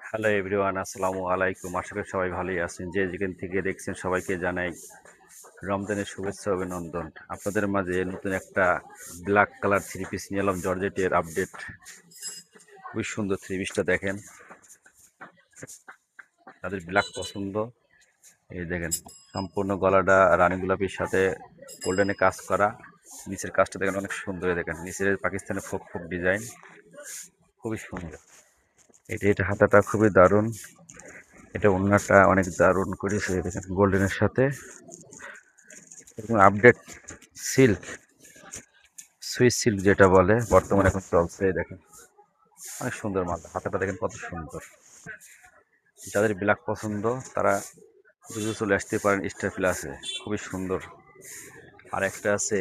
Hello everyone, আসসালামু আলাইকুম। আশা করি সবাই ভালোই আছেন। যে যেখান থেকে দেখছেন সবাইকে জানাই রমজানের শুভেচ্ছা অভিনন্দন। আপনাদের মাঝে নতুন একটা ব্ল্যাক কালার থ্রি পিস নিয়ে এলাম, জর্জেটের আপডেট। খুবই সুন্দর থ্রি পিসটা দেখেন, তাদের ব্ল্যাক পছন্দ। এই দেখেন, সম্পূর্ণ গলাটা রানী গোলাপির সাথে গোল্ডেনে কাজ করা। নিচের কাজটা দেখেন অনেক সুন্দর। দেখেন নিচের পাকিস্তানের ফোক ফোক ডিজাইন, খুবই সুন্দর। এটা হাতাটা খুবই দারুণ। এটা ওড়নাটা অনেক দারুণ করেছে, দেখেন গোল্ডেনের সাথে আপডেট সিল্ক, সুইস সিল্ক যেটা বলে বর্তমানে এখন চলছে। এই দেখেন অনেক সুন্দর মাল, হাতাটা দেখেন কত সুন্দর। যাদের ব্ল্যাক পছন্দ তারা দ্রুত চলে আসতে পারেন স্টার প্লাসে, খুবই সুন্দর। আর একটা আছে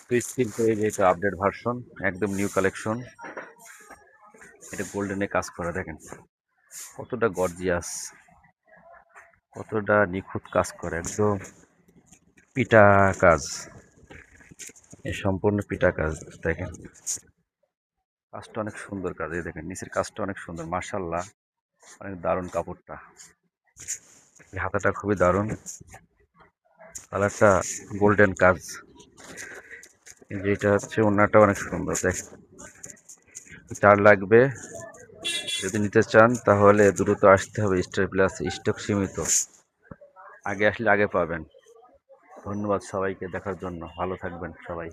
সুইস সিল্কের, যেটা আপডেট ভার্সন, একদম নিউ কালেকশন। এটা গোল্ডেনে কাজ করা, দেখেন কতটা গর্জিয়াস, কতটা নিখুঁত কাজ করে, একদম পিটা কাজ। এই সম্পূর্ণ পিটা কাজ, দেখেন কাজটা অনেক সুন্দর কাজ। এই দেখেন নিচের কাজটা অনেক সুন্দর, মার্শাল্লাহ, অনেক দারুণ কাপড়টা। এই হাতাটা খুবই দারুণ, কালারটা গোল্ডেন কাজ। যেটা হচ্ছে ওড়নাটা অনেক সুন্দর, দেখেন। যার লাগবে, যদি নিতে চান তাহলে দ্রুত আসতে হবে স্টার প্লাস, স্টক সীমিত, আগে আসলে আগে পাবেন। ধন্যবাদ সবাইকে দেখার জন্য, ভালো থাকবেন সবাই।